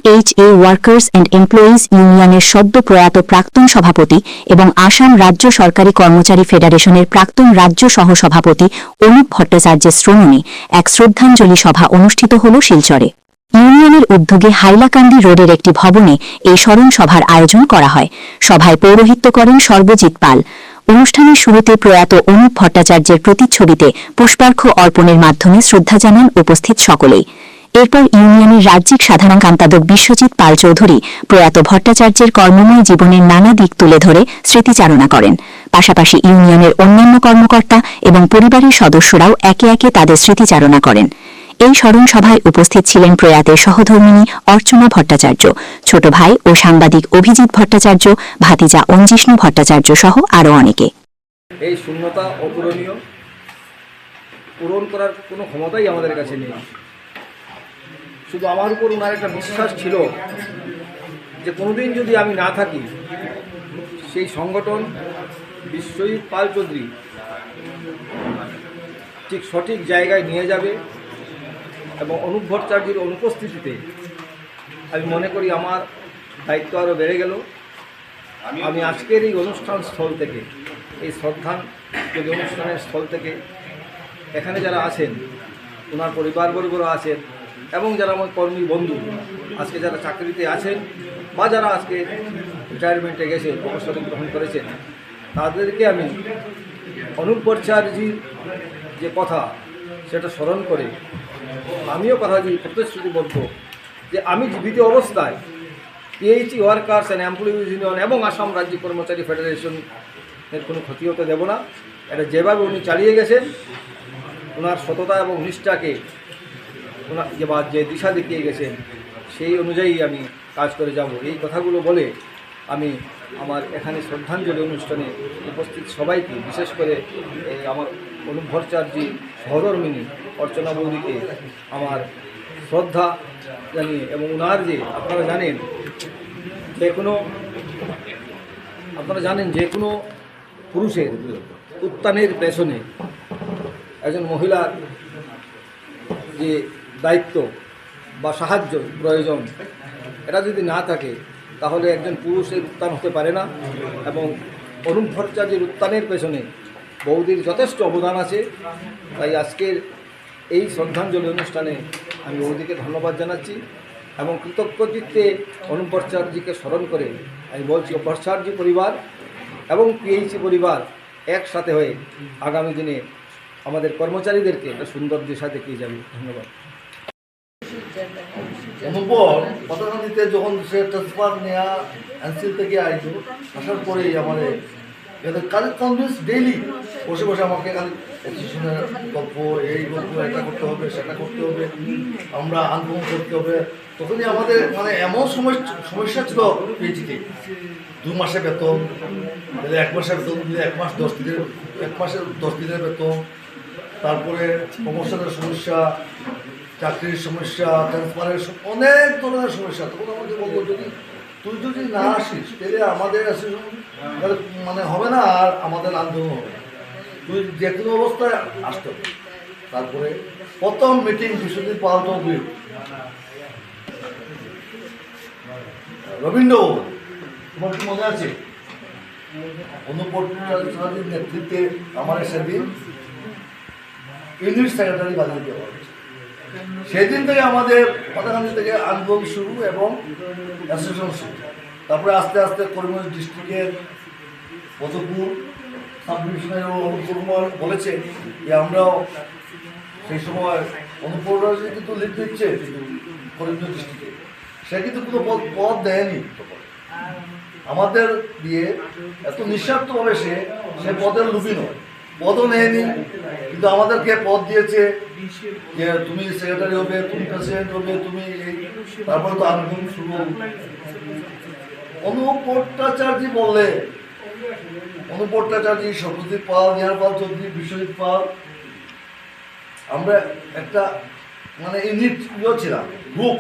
CHA workers and employees ইউনিয়নের সদ্য প্রয়াত প্রাক্তন সভাপতি এবং আসাম রাজ্য সরকারি কর্মচারী ফেডারেশনের প্রাক্তন রাজ্য সহসভাপতি অনুপ ভট্টাচার্যের শ্রমণে এক শ্রদ্ধাঞ্জলি সভা অনুষ্ঠিত হল শিলচরে। ইউনিয়নের উদ্যোগে হাইলাকান্দি রোডের একটি ভবনে এই স্মরণ সভার আয়োজন করা হয়। সভায় পৌরোহিত্য করেন সর্বজিৎ পাল। অনুষ্ঠানের শুরুতে প্রয়াত অনুপ ভট্টাচার্যের প্রতিচ্ছবিতে পুষ্পার্ঘ্য অর্পণের মাধ্যমে শ্রদ্ধা জানান উপস্থিত সকলেই। এরপর ইউনিয়নের রাজ্যিক সাধারণ সম্পাদক বিশ্বজিৎ পাল চৌধুরী প্রয়াত ভট্টাচার্যের কর্মময় জীবনের নানা দিক তুলে ধরে স্মৃতিচারণা করেন। পাশাপাশি ইউনিয়নের অন্যান্য কর্মকর্তা এবং পরিবারের সদস্যরাও একে একে তাদের স্মৃতিচারণা করেন। এই স্মরণ সভায় উপস্থিত ছিলেন প্রয়াতের সহধর্মিণী অর্চনা ভট্টাচার্য, ছোট ভাই ও সাংবাদিক অভিজিৎ ভট্টাচার্য, ভাতিজা অঞ্জিষ্ণু ভট্টাচার্য সহ আরও অনেকে। এই শূন্যতা অপূরণীয়, পূরণ করার কোনো ক্ষমতাই আমাদের কাছে নেই। শুধু আমার উপর ওনার একটা বিশ্বাস ছিল যে কোনোদিন যদি আমি না থাকি, সেই সংগঠন বিশ্বজিৎ পাল চৌধুরী ঠিক সঠিক জায়গায় নিয়ে যাবে এবং অনুপ ভট্টাচার্যের অনুপস্থিতিতে আমি মনে করি আমার দায়িত্ব আরও বেড়ে গেল। আমি আজকের এই অনুষ্ঠান স্থল থেকে, এই শ্রদ্ধাঞ্জলি অনুষ্ঠানের স্থল থেকে এখানে যারা আছেন, ওনার পরিবারবর্গরা আছেন এবং যারা আমার কর্মী বন্ধু আজকে যারা চাকরিতে আছেন বা যারা আজকে রিটায়ারমেন্টে গেছে, অবসর গ্রহণ করেছেন, তাদেরকে আমি অনুপ ভট্টাচার্যের যে কথা সেটা স্মরণ করে আমিও কথা দিই প্রতিশ্রুতিবদ্ধ যে আমি জীবিত অবস্থায় CHA workers and employees union এবং আসাম রাজ্য কর্মচারী ফেডারেশনের কোনো ক্ষতি হতে দেব না। এটা যেভাবে উনি চালিয়ে গেছেন, ওনার সততা এবং নিষ্ঠাকে ওনার যে দিশা দেখিয়ে গেছেন, সেই অনুযায়ী আমি কাজ করে যাব। এই কথাগুলো বলে আমি আমার এখানে শ্রদ্ধাঞ্জলি অনুষ্ঠানে উপস্থিত সবাইকে, বিশেষ করে আমার অনুপ ভট্টাচার্য সহধর্মিণী অর্চনা বৌদিকে আমার শ্রদ্ধা জানিয়ে, এবং ওনার যে আপনারা জানেন যে কোনো পুরুষের উত্থানের পেছনে একজন মহিলার যে দায়িত্ব বা সাহায্য প্রয়োজন, এটা যদি না থাকে তাহলে একজন পুরুষের উত্থান হতে পারে না। এবং অনুপ ভট্টাচার্যের উত্থানের পেছনে বৌদির যথেষ্ট অবদান আছে। তাই আজকের এই শ্রদ্ধাঞ্জলি অনুষ্ঠানে আমি বৌদিকে ধন্যবাদ জানাচ্ছি এবং কৃতজ্ঞচিত্তে অনুপ ভট্টাচার্যকে স্মরণ করে আমি বলছি, ভট্টাচার্য পরিবার এবং পিএইচি পরিবার একসাথে হয়ে আগামী দিনে আমাদের কর্মচারীদেরকে একটা সুন্দর দিশা দেখিয়ে যাবে। ধন্যবাদ। অনুপর পতাকান্দিতে যখন সে ট্রান্সফার নেওয়া এনসিল থেকে আসার পরেই আমাদের কাজ কনভিন্স ডেইলি বসে বসে আমাকে খালি অ্যাসোসিয়েশনের গল্প, এই গল্প, এটা করতে হবে, সেটা করতে হবে, আমরা আন্দোলন করতে হবে। তখনই আমাদের মানে এমন সমস্যা ছিল পিএইচিতে, 2 মাসে বেতন, 1 মাসের বেতন, 1 মাস 10 দিনের, 1 মাসের 10 দিনের বেতন, তারপরে প্রমোশনের সমস্যা, চাকরির সমস্যা, ট্রান্সফারের অনেক ধরনের সমস্যা। তখন আমাদের বলবো, তুই যদি না আসিস তাহলে আমাদের মানে হবে না, আর আমাদের আন্দোলন হবে না, তুই যে কোনো অবস্থায় আসতে হবে। তারপরে প্রথম মিটিং বিশ্বজিৎ পাল চৌধুরী রবীন্দ্র, তোমার কি মনে আছে? অনুপ ভট্টাচার্যের নেতৃত্বে আমার সেদিন ইউনিট সেক্রেটারি বানিয়ে দেওয়া হয়েছে। সেদিন থেকে আমাদের পতাকান্দি থেকে আন্দোলন শুরু এবং অ্যাসোসিয়েশন শুরু। তারপরে আস্তে আস্তে করিমগঞ্জ ডিস্ট্রিক্টের পদপুর সাব ডিভিশনের অনুপকুমার বলেছে যে আমরাও সেই সময় অনুপ্রবেশ কিন্তু লিড দিচ্ছে করিমগঞ্জ ডিস্ট্রিক্টে, সে কিন্তু কোনো পদ দেয়নি। আমাদের দিয়ে এত নিঃস্বার্থভাবে সে পদের লুবি নয়, পদও নেয়নি, কিন্তু আমাদেরকে পদ দিয়েছে যে তুমি সেক্রেটারি হবে, তুমি প্রেসিডেন্ট হবে, তুমি এই। তারপরে তো আন্দোলন শুরু। অনুপ ভট্টাচার্য বললে, অনুপ ভট্টাচার্য, সর্বজিৎ পাল, নিহার পাল চৌধুরী, বিশ্বজিৎ পাল, আমরা একটা মানে ইউনিট ছিলাম, গ্রুপ।